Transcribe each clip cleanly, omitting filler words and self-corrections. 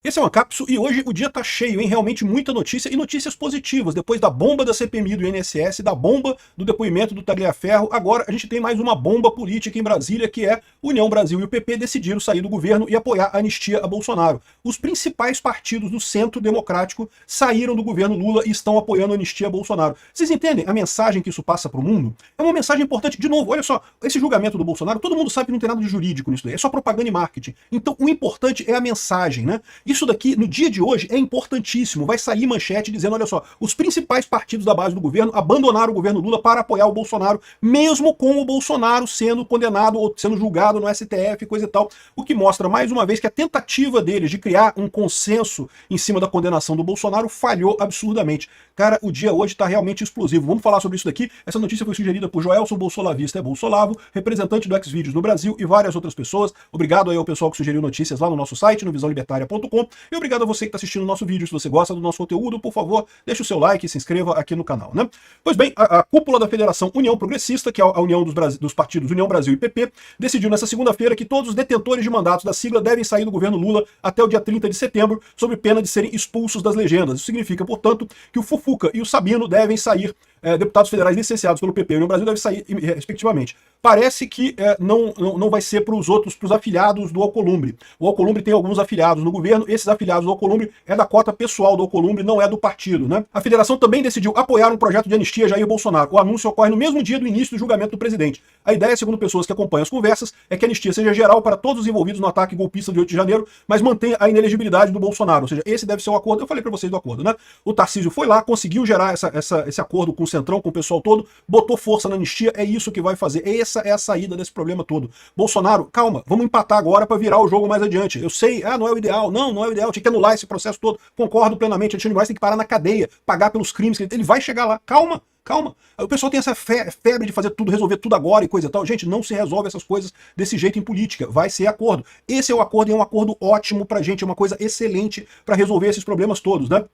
Esse é o Ancapsu e hoje o dia tá cheio, hein? Realmente muita notícia e notícias positivas. Depois da bomba da CPMI do INSS, da bomba do depoimento do Tagliaferro, agora a gente tem mais uma bomba política em Brasília, que é União Brasil e o PP decidiram sair do governo e apoiar a anistia a Bolsonaro. Os principais partidos do centro democrático saíram do governo Lula e estão apoiando a anistia a Bolsonaro. Vocês entendem a mensagem que isso passa para o mundo? É uma mensagem importante. De novo, olha só, esse julgamento do Bolsonaro, todo mundo sabe que não tem nada de jurídico nisso daí, é só propaganda e marketing. Então o importante é a mensagem, né? Isso daqui, no dia de hoje, é importantíssimo. Vai sair manchete dizendo, olha só, os principais partidos da base do governo abandonaram o governo Lula para apoiar o Bolsonaro, mesmo com o Bolsonaro sendo condenado ou sendo julgado no STF, coisa e tal. O que mostra, mais uma vez, que a tentativa deles de criar um consenso em cima da condenação do Bolsonaro falhou absurdamente. Cara, o dia hoje está realmente explosivo. Vamos falar sobre isso daqui. Essa notícia foi sugerida por Joelson Bolsolavista, Bolsolavo, representante do Xvideos no Brasil e várias outras pessoas. Obrigado aí ao pessoal que sugeriu notícias lá no nosso site, no visãolibertaria.com. E obrigado a você que está assistindo o nosso vídeo. Se você gosta do nosso conteúdo, por favor, deixe o seu like e se inscreva aqui no canal, né? Pois bem, a cúpula da Federação União Progressista, que é a união dos partidos União Brasil e PP, decidiu nessa segunda-feira que todos os detentores de mandatos da sigla devem sair do governo Lula até o dia 30 de setembro, sob pena de serem expulsos das legendas. Isso significa, portanto, que o Fufuca e o Sabino devem sair, deputados federais licenciados pelo PP e União Brasil devem sair, respectivamente. Parece que não vai ser para os outros, para os afiliados do Alcolumbre. O Alcolumbre tem alguns afiliados no governo, esses afiliados do Alcolumbre é da cota pessoal do Alcolumbre, não é do partido, né? A federação também decidiu apoiar um projeto de anistia a Jair Bolsonaro. O anúncio ocorre no mesmo dia do início do julgamento do presidente. A ideia, segundo pessoas que acompanham as conversas, é que a anistia seja geral para todos os envolvidos no ataque golpista de 8 de janeiro, mas mantenha a inelegibilidade do Bolsonaro. Ou seja, esse deve ser o acordo. Eu falei para vocês do acordo, né? O Tarcísio foi lá, conseguiu gerar esse acordo com o Centrão, com o pessoal todo, botou força na anistia, é isso que vai fazer. Essa é a saída desse problema todo. Bolsonaro, calma, vamos empatar agora para virar o jogo mais adiante. Eu sei, não é o ideal, não é o ideal, tinha que anular esse processo todo. Concordo plenamente, Alexandre de Moraes tem que parar na cadeia, pagar pelos crimes, que ele vai chegar lá. Calma. Calma, o pessoal tem essa febre de fazer tudo, resolver tudo agora e coisa e tal. Gente, não se resolve essas coisas desse jeito em política, vai ser acordo. Esse é o acordo e é um acordo ótimo pra gente, é uma coisa excelente para resolver esses problemas todos, né?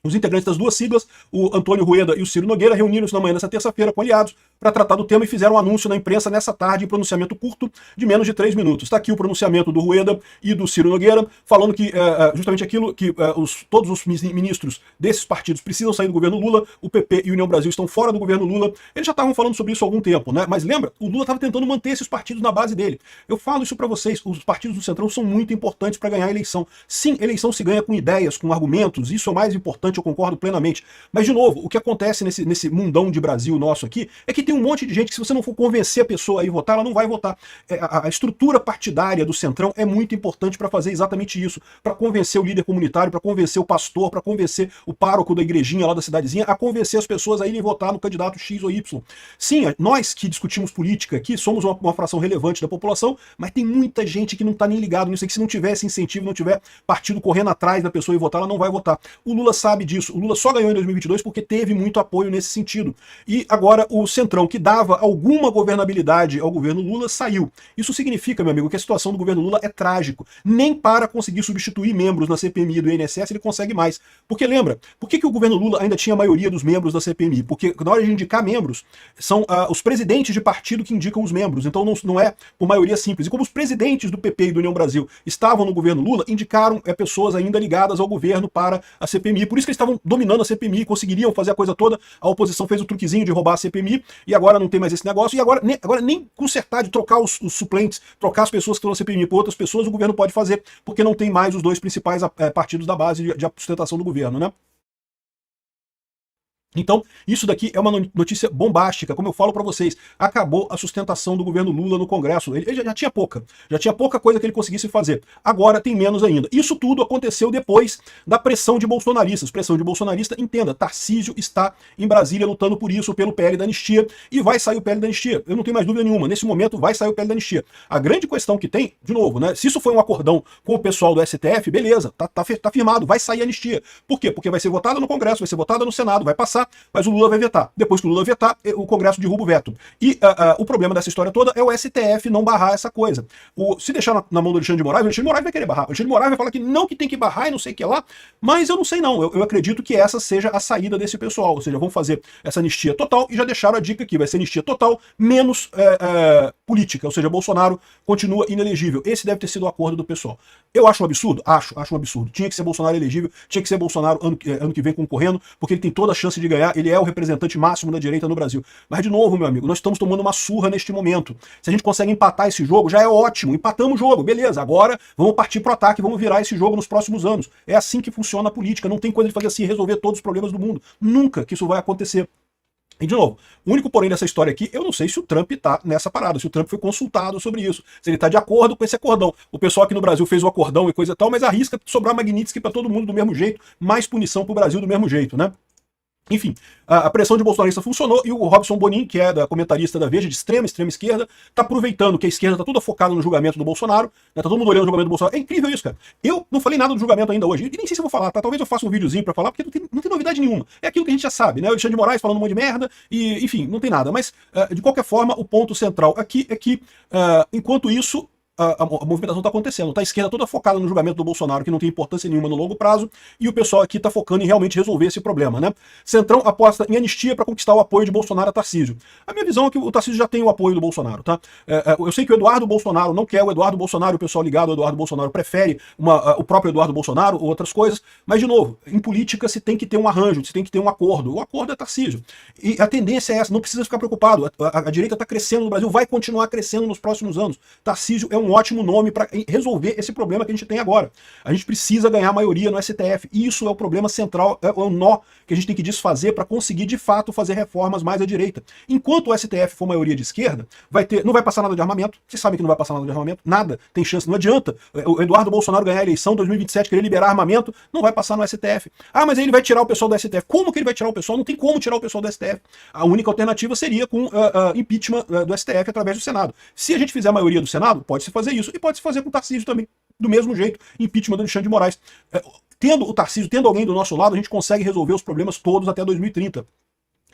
Os integrantes das duas siglas, o Antônio Rueda e o Ciro Nogueira, reuniram-se na manhã dessa terça-feira com aliados para tratar do tema e fizeram um anúncio na imprensa nessa tarde em pronunciamento curto de menos de 3 minutos. Está aqui o pronunciamento do Rueda e do Ciro Nogueira, falando que justamente aquilo que todos os ministros desses partidos precisam sair do governo Lula, o PP e a União Brasil estão fora do governo Lula. Eles já estavam falando sobre isso há algum tempo, né? Mas lembra, o Lula estava tentando manter esses partidos na base dele. Eu falo isso para vocês, os partidos do Centrão são muito importantes para ganhar a eleição. Sim, eleição se ganha com ideias, com argumentos, isso é o mais importante, eu concordo plenamente. Mas, de novo, o que acontece nesse mundão de Brasil nosso aqui é que tem um monte de gente que, se você não for convencer a pessoa a ir votar, ela não vai votar. A estrutura partidária do Centrão é muito importante para fazer exatamente isso, para convencer o líder comunitário, para convencer o pastor, para convencer o pároco da igrejinha lá da cidadezinha, a convencer as pessoas a irem votar no candidato X ou Y. Sim, nós que discutimos política aqui somos uma fração relevante da população, mas tem muita gente que não está nem ligado nisso, que se não tiver esse incentivo, não tiver partido correndo atrás da pessoa e votar, ela não vai votar. O Lula sabe disso. O Lula só ganhou em 2022 porque teve muito apoio nesse sentido. E agora o Centrão, que dava alguma governabilidade ao governo Lula, saiu. Isso significa, meu amigo, que a situação do governo Lula é trágico. Nem para conseguir substituir membros na CPMI do INSS ele consegue mais. Porque lembra, por que o governo Lula ainda tinha a maioria dos membros da CPMI? Porque na hora de indicar membros, são os presidentes de partido que indicam os membros. Então não é por maioria simples. E como os presidentes do PP e do União Brasil estavam no governo Lula, indicaram pessoas ainda ligadas ao governo para a CPMI. Por isso que eles estavam dominando a CPMI, conseguiriam fazer a coisa toda, a oposição fez o truquezinho de roubar a CPMI, e agora não tem mais esse negócio, e agora nem consertar, de trocar os suplentes, trocar as pessoas que estão na CPMI por outras pessoas, o governo pode fazer, porque não tem mais os dois principais partidos da base de sustentação do governo, né? Então, isso daqui é uma notícia bombástica, como eu falo para vocês, acabou a sustentação do governo Lula no Congresso, ele já tinha pouca coisa que ele conseguisse fazer, agora tem menos ainda. Isso tudo aconteceu depois da pressão de bolsonaristas, entenda, Tarcísio está em Brasília lutando por isso, pelo PL da anistia, e vai sair o PL da anistia, eu não tenho mais dúvida nenhuma, nesse momento vai sair o PL da anistia. A grande questão que tem, de novo, né, se isso foi um acordão com o pessoal do STF, beleza, tá firmado, vai sair a anistia. Por quê? Porque vai ser votada no Congresso, vai ser votada no Senado, vai passar, mas o Lula vai vetar. Depois que o Lula vetar, o Congresso derruba o veto. E o problema dessa história toda é o STF não barrar essa coisa. Se deixar na mão do Alexandre de Moraes, o Alexandre de Moraes vai querer barrar. O Alexandre de Moraes vai falar que tem que barrar e não sei o que lá, mas eu não sei não. Eu acredito que essa seja a saída desse pessoal. Ou seja, vão fazer essa anistia total e já deixaram a dica aqui. Vai ser anistia total, menos política, ou seja, Bolsonaro continua inelegível. Esse deve ter sido o acordo do pessoal. Eu acho um absurdo? Acho um absurdo. Tinha que ser Bolsonaro elegível, tinha que ser Bolsonaro ano que vem concorrendo, porque ele tem toda a chance de ganhar, ele é o representante máximo da direita no Brasil. Mas, de novo, meu amigo, nós estamos tomando uma surra neste momento. Se a gente consegue empatar esse jogo, já é ótimo. Empatamos o jogo, beleza. Agora vamos partir pro ataque, vamos virar esse jogo nos próximos anos. É assim que funciona a política. Não tem coisa de fazer assim, resolver todos os problemas do mundo. Nunca que isso vai acontecer. E, de novo, o único porém dessa história aqui, eu não sei se o Trump tá nessa parada, se o Trump foi consultado sobre isso, se ele tá de acordo com esse acordão. O pessoal aqui no Brasil fez o acordão e coisa e tal, mas arrisca sobrar Magnitsky pra todo mundo do mesmo jeito, mais punição pro Brasil do mesmo jeito, né? Enfim, a pressão de bolsonarista funcionou e o Robson Bonin, que é comentarista da Veja, de extrema esquerda, tá aproveitando que a esquerda tá toda focada no julgamento do Bolsonaro, né, tá todo mundo olhando o julgamento do Bolsonaro. É incrível isso, cara. Eu não falei nada do julgamento ainda hoje, e nem sei se eu vou falar, tá? Talvez eu faça um videozinho pra falar, porque não tem novidade nenhuma. É aquilo que a gente já sabe, né? O Alexandre de Moraes falando um monte de merda, e enfim, não tem nada. Mas, de qualquer forma, o ponto central aqui é que, enquanto isso, a movimentação está acontecendo. Tá a esquerda toda focada no julgamento do Bolsonaro, que não tem importância nenhuma no longo prazo, e o pessoal aqui está focando em realmente resolver esse problema, né? Centrão aposta em anistia para conquistar o apoio de Bolsonaro a Tarcísio. A minha visão é que o Tarcísio já tem o apoio do Bolsonaro, tá? Eu sei que o Eduardo Bolsonaro não quer o Eduardo Bolsonaro, o pessoal ligado ao Eduardo Bolsonaro prefere o próprio Eduardo Bolsonaro ou outras coisas, mas, de novo, em política se tem que ter um arranjo, se tem que ter um acordo. O acordo é Tarcísio. E a tendência é essa, não precisa ficar preocupado. A direita está crescendo no Brasil, vai continuar crescendo nos próximos anos. Tarcísio é um ótimo nome para resolver esse problema que a gente tem agora. A gente precisa ganhar a maioria no STF. Isso é o problema central, é o nó que a gente tem que desfazer para conseguir, de fato, fazer reformas mais à direita. Enquanto o STF for maioria de esquerda, não vai passar nada de armamento. Vocês sabem que não vai passar nada de armamento. Nada. Tem chance. Não adianta o Eduardo Bolsonaro ganhar a eleição em 2027, querer liberar armamento, não vai passar no STF. Ah, mas aí ele vai tirar o pessoal do STF. Como que ele vai tirar o pessoal? Não tem como tirar o pessoal do STF. A única alternativa seria com impeachment do STF através do Senado. Se a gente fizer a maioria do Senado, pode-se fazer isso. E pode-se fazer com o Tarcísio também, do mesmo jeito, impeachment do Alexandre de Moraes. Tendo o Tarcísio, tendo alguém do nosso lado, a gente consegue resolver os problemas todos até 2030.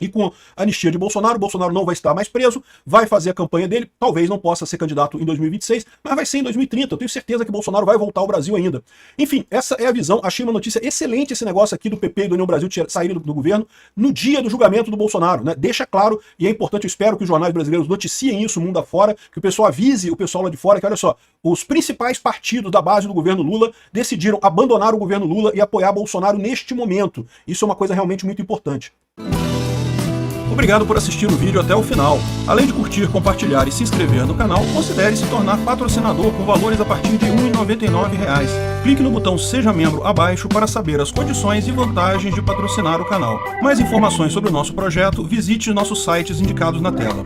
E com a anistia de Bolsonaro não vai estar mais preso, vai fazer a campanha dele, talvez não possa ser candidato em 2026, mas vai ser em 2030. Eu tenho certeza que Bolsonaro vai voltar ao Brasil ainda. Enfim, essa é a visão. Achei uma notícia excelente esse negócio aqui do PP e do União Brasil saírem do governo no dia do julgamento do Bolsonaro, né? Deixa claro, e é importante, eu espero que os jornais brasileiros noticiem isso mundo afora, que o pessoal avise o pessoal lá de fora que, olha só, os principais partidos da base do governo Lula decidiram abandonar o governo Lula e apoiar Bolsonaro neste momento. Isso é uma coisa realmente muito importante. Obrigado por assistir o vídeo até o final. Além de curtir, compartilhar e se inscrever no canal, considere se tornar patrocinador com valores a partir de R$ 1,99. Clique no botão Seja Membro abaixo para saber as condições e vantagens de patrocinar o canal. Mais informações sobre o nosso projeto, visite nossos sites indicados na tela.